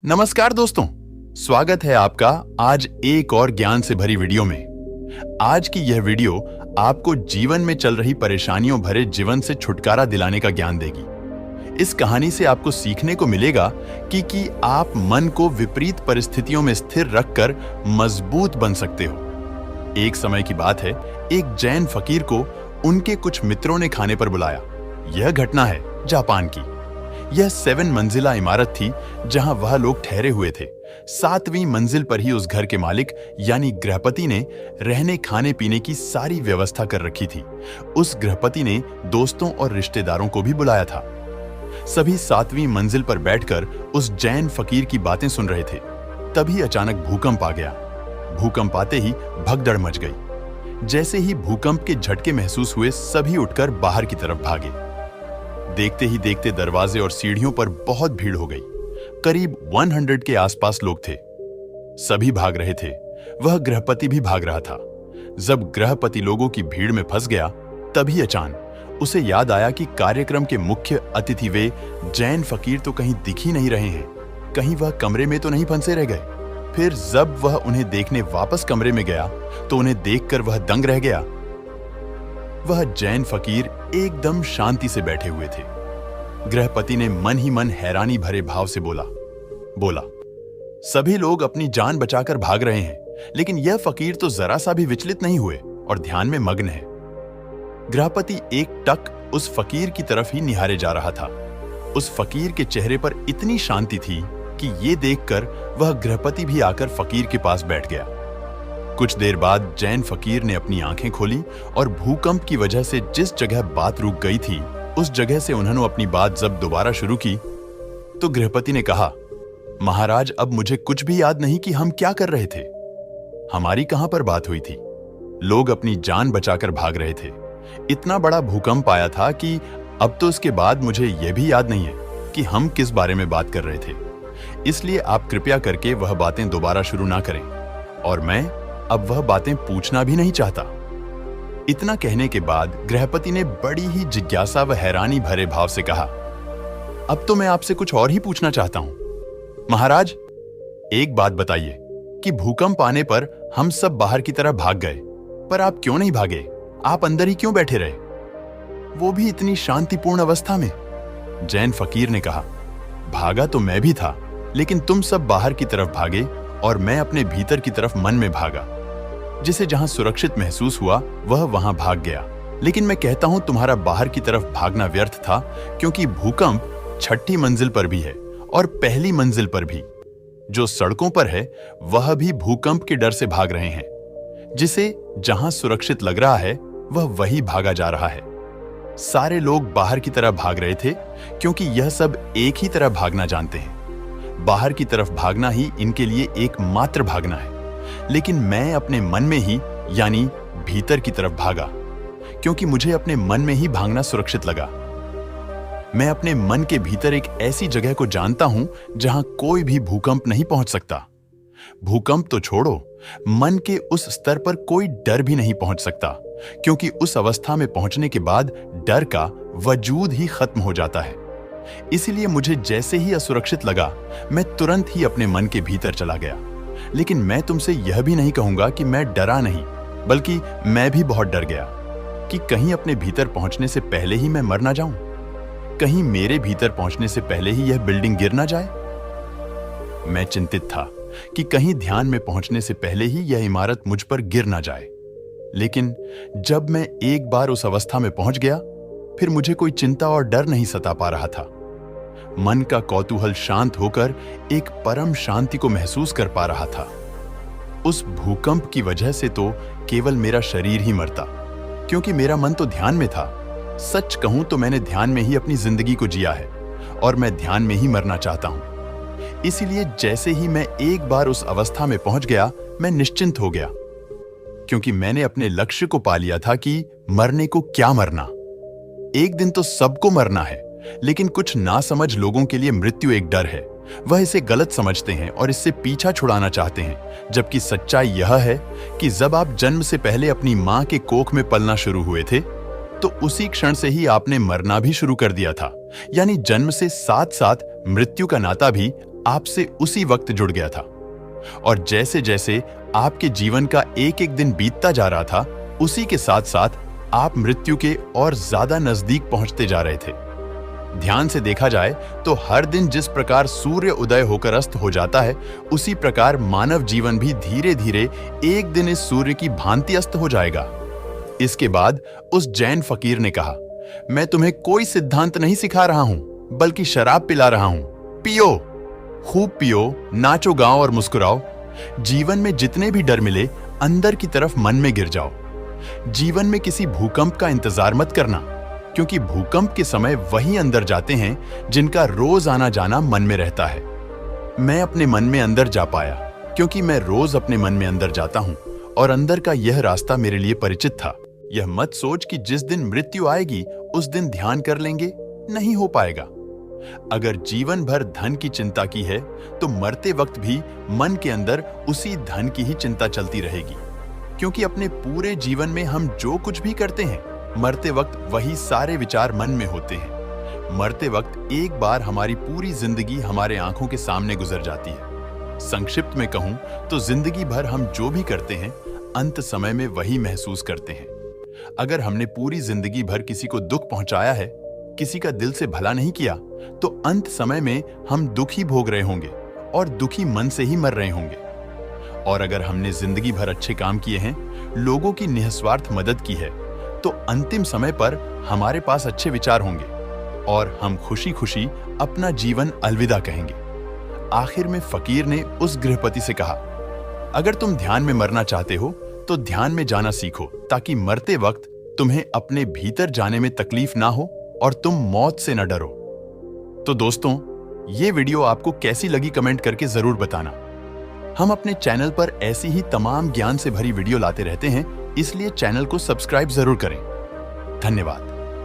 नमस्कार दोस्तों, स्वागत है आपका आज एक और ज्ञान से भरी वीडियो में। आज की यह वीडियो आपको जीवन में चल रही परेशानियों भरे जीवन से छुटकारा दिलाने का ज्ञान देगी। इस कहानी से आपको सीखने को मिलेगा कि आप मन को विपरीत परिस्थितियों में स्थिर रखकर मजबूत बन सकते हो। एक समय की बात है, एक जैन फकीर को उनके कुछ मित्रों ने खाने पर बुलाया। यह घटना है जापान की। यह 7 मंजिला इमारत थी जहां वह लोग ठहरे हुए थे। 7वीं मंजिल पर ही उस घर के मालिक यानी गृहपति ने रहने खाने पीने की सारी व्यवस्था कर रखी थी। उस गृहपति ने दोस्तों और रिश्तेदारों को भी बुलाया था। सभी 7वीं मंजिल पर बैठकर उस जैन फकीर की बातें सुन रहे थे। तभी अचानक भूकंप आ गया। भूकंप आते ही भगदड़ मच गई। जैसे ही भूकंप के झटके महसूस हुए, सभी उठकर बाहर की तरफ भागे। देखते ही देखते दरवाजे और सीढ़ियों पर बहुत भीड़ हो गई। करीब 100 के आसपास लोग थे। सभी भाग रहे थे। वह गृहपति भी भाग रहा था। जब गृहपति लोगों की भीड़ में फंस गया, तभी अचानक उसे याद आया कि कार्यक्रम के मुख्य अतिथि वे जैन फकीर तो कहीं दिख ही नहीं रहे हैं। कहीं वह कमरे में तो नहीं फंसे रह गए। फिर जब वह उन्हें देखने वापस कमरे में गया तो उन्हें देखकर वह दंग रह गया। वह जैन फकीर एकदम शांति से बैठे हुए थे। गृहपति ने मन ही मन हैरानी भरे भाव से बोला, सभी लोग अपनी जान बचाकर भाग रहे हैं, लेकिन यह फकीर तो जरा सा भी विचलित नहीं हुए और ध्यान में मग्न है। गृहपति एक टक उस फकीर की तरफ ही निहारे जा रहा था। उस फकीर के चेहरे पर इतनी शांति थी कि ये देखकर वह गृहपति भी आकर फकीर के पास बैठ गया। कुछ देर बाद जैन फकीर ने अपनी आंखें खोली और भूकंप की वजह से जिस जगह बात रुक गई थी, उस जगह से उन्होंने अपनी बात जब दोबारा शुरू की तो गृहपति ने कहा, महाराज, अब मुझे कुछ भी याद नहीं कि हम क्या कर रहे थे। हमारी कहां पर बात हुई थी। लोग अपनी जान बचाकर भाग रहे थे। इतना बड़ा भूकंप आया था कि अब तो इसके बाद मुझे यह भी याद नहीं है कि हम किस बारे में बात कर रहे थे। इसलिए आप कृपया करके वह बातें दोबारा शुरू ना करें, और मैं अब वह बातें पूछना भी नहीं चाहता। इतना कहने के बाद गृहपति ने बड़ी ही जिज्ञासा व हैरानी भरे भाव से कहा, अब तो मैं आपसे कुछ और ही पूछना चाहता हूं। महाराज, एक बात बताइए कि भूकंप आने पर हम सब बाहर की तरफ भाग गए, पर आप क्यों नहीं भागे? आप अंदर ही क्यों बैठे रहे, वो भी इतनी शांतिपूर्ण अवस्था में? जैन फकीर ने कहा, भागा तो मैं भी था, लेकिन तुम सब बाहर की तरफ भागे और मैं अपने भीतर की तरफ मन में भागा। जिसे जहां सुरक्षित महसूस हुआ वह वहां भाग गया। लेकिन मैं कहता हूं, तुम्हारा बाहर की तरफ भागना व्यर्थ था, क्योंकि भूकंप 6ठी मंजिल पर भी है और पहली मंजिल पर भी। जो सड़कों पर है वह भी भूकंप के डर से भाग रहे हैं। जिसे जहां सुरक्षित लग रहा है वह वही भागा जा रहा है। सारे लोग बाहर की तरफ भाग रहे थे, क्योंकि यह सब एक ही तरफ भागना जानते हैं। बाहर की तरफ भागना ही इनके लिए एकमात्र भागना है। लेकिन मैं अपने मन में ही यानी भीतर की तरफ भागा, क्योंकि मुझे अपने मन में ही भागना सुरक्षित लगा। मैं अपने मन के भीतर एक ऐसी जगह को जानता हूं जहां कोई भी भूकंप नहीं पहुंच सकता। भूकंप तो छोड़ो, मन के उस स्तर पर कोई डर भी नहीं पहुंच सकता, क्योंकि उस अवस्था में पहुंचने के बाद डर का वजूद ही खत्म हो जाता है। इसीलिए मुझे जैसे ही असुरक्षित लगा, मैं तुरंत ही अपने मन के भीतर चला गया। लेकिन मैं तुमसे यह भी नहीं कहूंगा कि मैं डरा नहीं, बल्कि मैं भी बहुत डर गया कि कहीं अपने भीतर पहुंचने से पहले ही मैं मर ना जाऊं। कहीं मेरे भीतर पहुंचने से पहले ही यह बिल्डिंग गिर ना जाए। मैं चिंतित था कि कहीं ध्यान में पहुंचने से पहले ही यह इमारत मुझ पर गिर ना जाए। लेकिन जब मैं एक बार उस अवस्था में पहुंच गया, फिर मुझे कोई चिंता और डर नहीं सता पा रहा था। मन का कौतूहल शांत होकर एक परम शांति को महसूस कर पा रहा था। उस भूकंप की वजह से तो केवल मेरा शरीर ही मरता, क्योंकि मेरा मन तो ध्यान में था। सच कहूं तो मैंने ध्यान में ही अपनी जिंदगी को जिया है और मैं ध्यान में ही मरना चाहता हूं। इसीलिए जैसे ही मैं एक बार उस अवस्था में पहुंच गया, मैं निश्चिंत हो गया, क्योंकि मैंने अपने लक्ष्य को पा लिया था कि मरने को क्या मरना। एक दिन तो सबको मरना है, लेकिन कुछ नासमझ लोगों के लिए मृत्यु एक डर है। वह इसे गलत समझते हैं और इससे पीछा छुड़ाना चाहते हैं, जबकि सच्चाई यह है कि जब आप जन्म से पहले अपनी मां के कोख में पलना शुरू हुए थे, तो उसी क्षण से ही आपने मरना भी शुरू कर दिया था। यानी जन्म से साथ साथ मृत्यु का नाता भी आपसे उसी वक्त जुड़ गया था। और जैसे जैसे आपके जीवन का एक एक दिन बीतता जा रहा था, उसी के साथ साथ आप मृत्यु के और ज्यादा नजदीक पहुंचते जा रहे थे। ध्यान से देखा जाए तो हर दिन जिस प्रकार सूर्य उदय होकर अस्त हो जाता है, उसी प्रकार मानव जीवन भी धीरे धीरे एक दिन इस सूर्य की भांति अस्त हो जाएगा। इसके बाद उस जैन फकीर ने कहा, मैं तुम्हें कोई सिद्धांत नहीं सिखा रहा हूं, बल्कि शराब पिला रहा हूं। पियो, खूब पियो, नाचो गाओ और मुस्कुराओ। जीवन में जितने भी डर मिले, अंदर की तरफ मन में गिर जाओ। जीवन में किसी भूकंप का इंतजार मत करना, क्योंकि भूकंप के समय वही अंदर जाते हैं जिनका रोज आना जाना मन में रहता है। मैं अपने मन में अंदर जा पाया, क्योंकि मैं रोज अपने मन में अंदर जाता हूं और अंदर का यह रास्ता मेरे लिए परिचित था। यह मत सोच कि जिस दिन मृत्यु आएगी उस दिन ध्यान कर लेंगे, नहीं हो पाएगा। अगर जीवन भर धन की चिंता की है तो मरते वक्त भी मन के अंदर उसी धन की ही चिंता चलती रहेगी, क्योंकि अपने पूरे जीवन में हम जो कुछ भी करते हैं, मरते वक्त वही सारे विचार मन में होते हैं। मरते वक्त एक बार हमारी पूरी जिंदगी हमारे आंखों के सामने गुजर जाती है। संक्षिप्त में कहूं तो जिंदगी भर हम जो भी करते हैं, अंत समय में वही महसूस करते हैं। अगर हमने पूरी जिंदगी भर किसी को दुख पहुंचाया है, किसी का दिल से भला नहीं किया, तो अंत समय में हम दुख ही भोग रहे होंगे और दुखी मन से ही मर रहे होंगे। और अगर हमने जिंदगी भर अच्छे काम किए हैं, लोगों की निस्वार्थ मदद की है, तो अंतिम समय पर हमारे पास अच्छे विचार होंगे और हम खुशी खुशी अपना जीवन अलविदा कहेंगे। आखिर में फकीर ने उस गृहपति से कहा, अगर तुम ध्यान में मरना चाहते हो तो ध्यान में जाना सीखो, ताकि मरते वक्त तुम्हें अपने भीतर जाने में तकलीफ ना हो और तुम मौत से न डरो। तो दोस्तों, ये वीडियो आपको कैसी लगी कमेंट करके जरूर बताना। हम अपने चैनल पर ऐसी ही तमाम ज्ञान से भरी वीडियो लाते रहते हैं, इसलिए चैनल को सब्सक्राइब जरूर करें। धन्यवाद।